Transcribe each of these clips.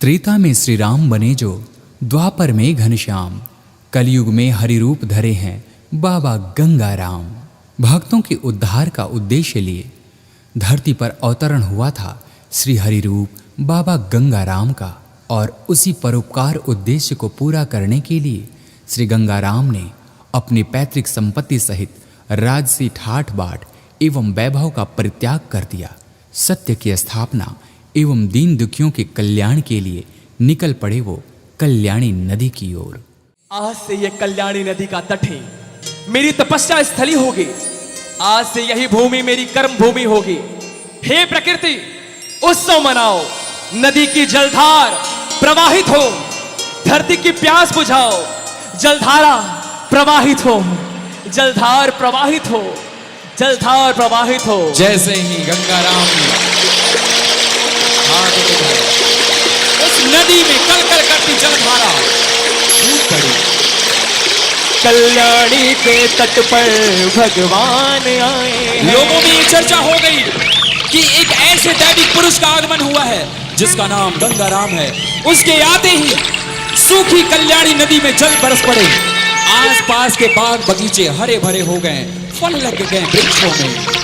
त्रेता में श्री राम बने जो, द्वापर में घनश्याम, कलयुग में हरि रूप धरे हैं बाबा गंगाराम। भक्तों के उद्धार का उद्देश्य लिए धरती पर अवतरण हुआ था श्री हरि रूप बाबा गंगाराम का, और उसी परोपकार उद्देश्य को पूरा करने के लिए श्री गंगाराम ने अपनी पैतृक संपत्ति सहित राजसी ठाठ बाट एवं वैभव का परित्याग कर दिया। सत्य की स्थापना एवं दीन दुखियों के कल्याण के लिए निकल पड़े वो कल्याणी नदी की ओर। आज से यह कल्याणी नदी का तट है, मेरी तपस्या स्थली होगी। आज से यही भूमि मेरी कर्म भूमि होगी। हे प्रकृति, उत्सव मनाओ, नदी की जलधार प्रवाहित हो, धरती की प्यास बुझाओ, जलधारा प्रवाहित हो, जलधार प्रवाहित हो, जलधार प्रवाहित हो। जैसे ही गंगाराम ने हाथ उठाया, उस नदी में कलकल करती जलधारा फूट पड़ी। कल्याणी के तट पर भगवान आए। लोगों में ये चर्चा हो गई कि एक ऐसे दैविक पुरुष का आगमन हुआ है जिसका नाम गंगाराम है। उसके आते ही सूखी कल्याणी नदी में जल बरस पड़े। आसपास के बाग बगीचे हरे भरे हो गए, फल लग गए वृक्षों में।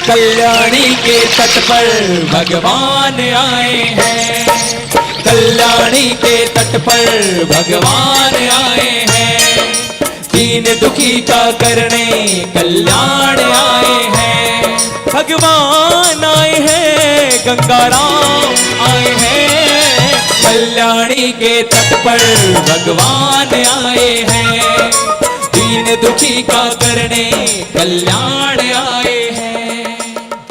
कल्याणी के तट पर भगवान आए हैं। कल्याणी के तट पर भगवान आए हैं। दीन दुखी का करने कल्याण आए हैं। भगवान आए हैं, गंगाराम आए हैं। कल्याणी के तट पर भगवान आए हैं। दीन दुखी का करने कल्याण आए हैं।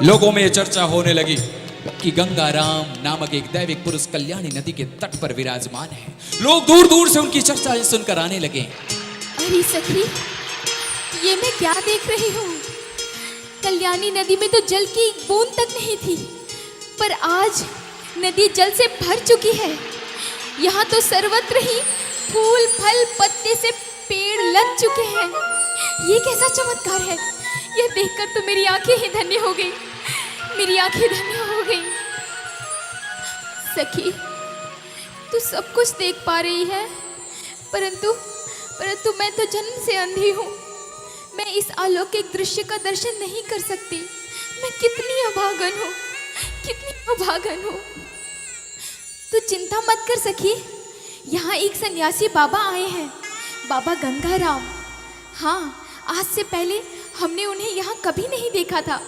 लोगों में चर्चा होने लगी कि गंगाराम नामक एक दैविक पुरुष कल्याणी नदी के तट पर विराजमान है। लोग दूर दूर से उनकी चर्चा सुनकर आने लगे। अरे सखी, ये मैं क्या देख रही हूँ? कल्याणी नदी में तो जल की एक बूंद तक नहीं थी, पर आज नदी जल से भर चुकी है। यहाँ तो सर्वत्र ही फूल फल पत्ते से पेड़ लग चुके हैं। ये कैसा चमत्कार है! यह देखकर तो मेरी आंखें ही धन्य हो गई, मेरी आंखें धन्य हो गई। सखी, तू सब कुछ देख पा रही है, परंतु मैं तो जन्म से अंधी हूँ। मैं इस अलौकिक दृश्य का दर्शन नहीं कर सकती। मैं कितनी अभागन हूँ, कितनी अभागन हूँ। तू चिंता मत कर सखी, यहाँ एक सन्यासी बाबा आए हैं, बाबा गंगाराम। हाँ, आज से पहले हमने उन्हें यहाँ कभी नहीं देखा था।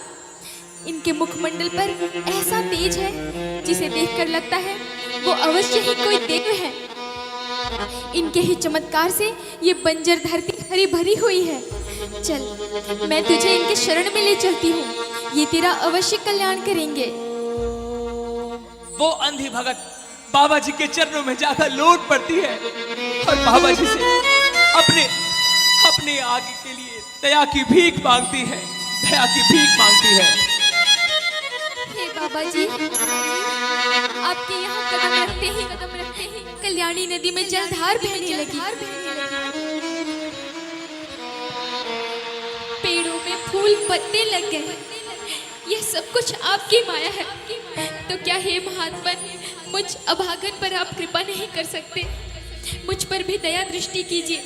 इनके मुखमंडल पर ऐसा तेज है जिसे देखकर लगता है वो अवश्य ही कोई देव है। इनके ही चमत्कार से ये बंजर धरती हरी भरी हुई है। चल, मैं तुझे इनके शरण में ले चलती हूँ, ये तेरा अवश्य कल्याण करेंगे। वो अंधी भगत बाबा जी के चरणों में जाकर लौट पड़ती है और बाबा जी से अपने आगे के लिए दया की भीख मांगती है, दया की भीख मांगती है। हे बाबा जी, आपके यहाँ कदम रखते ही कल्याणी नदी में जलधार बहने लगी। पेड़ों में फूल पत्ते लग गए। यह सब कुछ आपकी माया है। तो क्या हे महात्मन, मुझ अभागन पर आप कृपा नहीं कर सकते? मुझ पर भी दया दृष्टि कीजिए।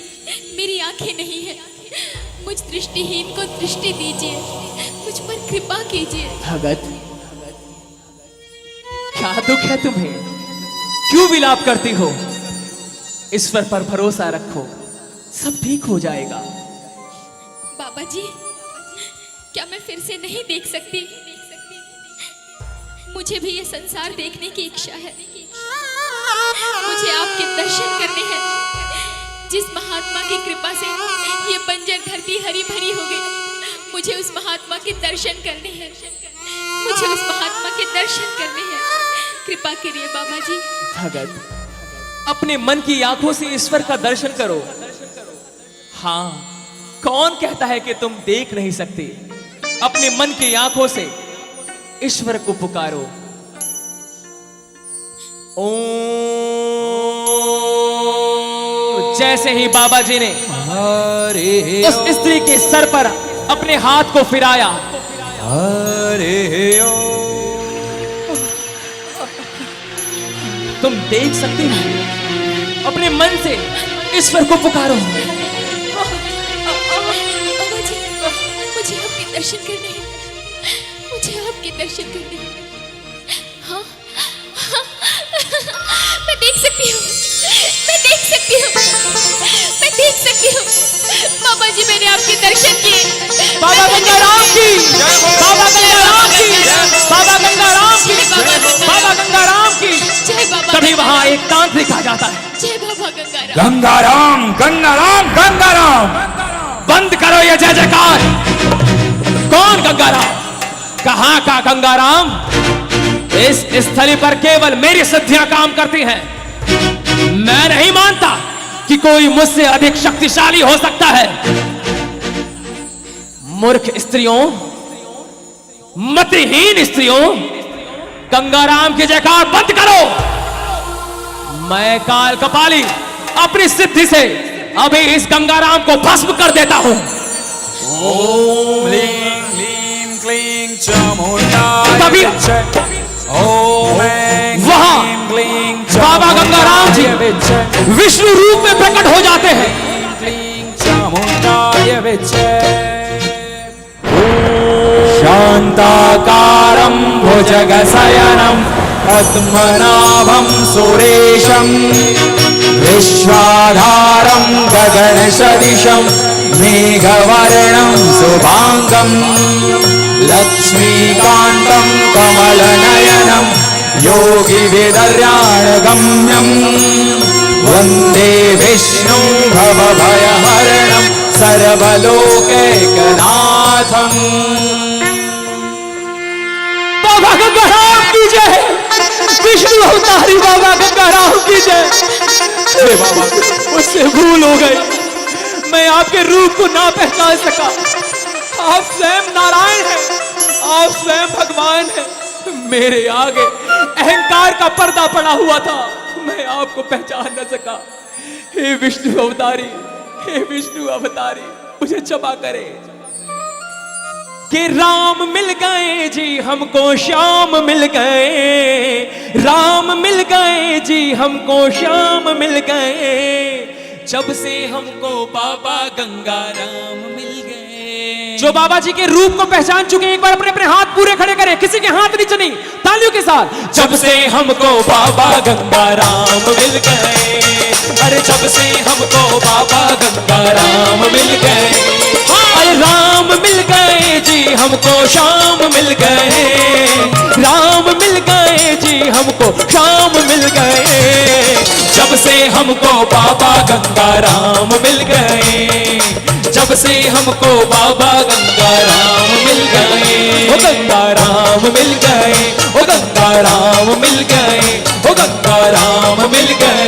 मेरी आंखें नहीं है, मुझ दृष्टिहीन को दृष्टि दीजिए, मुझ पर कृपा कीजिए। भगत, क्या दुख है तुम्हें? क्यों विलाप करती हो? ईश्वर पर भरोसा रखो, सब ठीक हो जाएगा। बाबा जी, क्या मैं फिर से नहीं देख सकती? मुझे भी ये संसार देखने की इच्छा है। मुझे आपके दर्शन करने हैं। जिस महात्मा की कृपा से ये बंजर धरती हरी भरी हो गई, मुझे उस महात्मा के दर्शन करने हैं। मुझे उस महात्मा के दर्शन करने हैं। कृपा करिए बाबा जी। भगत, अपने मन की आंखों से ईश्वर का दर्शन करो। हाँ, कौन कहता है कि तुम देख नहीं सकते? अपने मन की आंखों से ईश्वर को पुकारो। ओम। जैसे ही बाबा जी ने उस स्त्री के सर पर अपने हाथ को फिराया, तुम देख सकती हो, अपने मन से ईश्वर को पुकारो। बाबा जी, मुझे आपके दर्शन करने हैं, मुझे आपके दर्शन करने हैं। हाँ, हाँ, मैं देख सकती हूँ, मैं देख सकती हूँ, मैं देख सकती हूँ। बाबा जी, मैंने आपके दर्शन किए। बाबा गंगाराम की, बाबा गंगाराम की, बाबा गंगाराम की, बाबा गंगाराम की। जय बाबा। तभी वहां एक तांत्रिक आ जाता है। जय बाबा गंगाराम। गंगाराम गंगाराम गंगाराम। बंद करो ये जय जयकार। कौन गंगाराम? कहां का गंगाराम? इस स्थली पर केवल मेरी सिद्धियां काम करती हैं। मैं नहीं मानता कि कोई मुझसे अधिक शक्तिशाली हो सकता है। मूर्ख स्त्रियों, मतिहीन स्त्रियों, गंगाराम की जयकार बंद करो। मैं काल कपाली अपनी सिद्धि से अभी इस गंगाराम को भस्म कर देता हूं। ओम लीं लीं क्लीं चामुंडाय तभी विच्चे। ओम ऐं वहां क्लीं बाबा गंगाराम जी विच्चे। विष्णु रूप में प्रकट हो जाते हैं। क्लीं चामुंडाय विच्चे। शांताकारं भुजगशयनं पद्मनाभं सुरेशं विश्वाधारं गगनसदृशं मेघवर्णं शुभांगं लक्ष्मीकान्तं कमलनयनं योगिविदर्याणगम्यं वन्दे विष्णुं भवभयहरणं सर्वलोकैकनाथम्। बाबा गंगाराम की जय। विष्णु अवतारी बाबा गंगाराम की जय। हे बाबा, मुझसे भूल हो गई, मैं आपके रूप को ना पहचान सका। आप स्वयं नारायण हैं, आप स्वयं भगवान हैं। मेरे आगे अहंकार का पर्दा पड़ा हुआ था, मैं आपको पहचान न सका। हे विष्णु अवतारी, हे विष्णु अवतारी, मुझे क्षमा करें। कि राम मिल गए जी हमको, श्याम मिल गए, राम मिल गए जी हमको, श्याम मिल गए, जब से हमको बाबा गंगाराम मिल गए। जो बाबा जी के रूप को पहचान चुके हैं, एक बार अपने अपने हाथ पूरे खड़े करें, किसी के हाथ नीचे नहीं, तालियों के साथ। जब से हमको बाबा गंगाराम मिल गए, अरे जब से हमको बाबा गंगाराम मिल गए, अरे राम मिल गए जी हमको, श्याम मिल गए, राम मिल गए जी हमको, श्याम मिल गए, जब से हमको बाबा गंगाराम मिल गए, जब से हमको बाबा गंगाराम मिल गए। ओ गंगाराम मिल गए, ओ गंगाराम मिल गए, ओ गंगाराम मिल गए।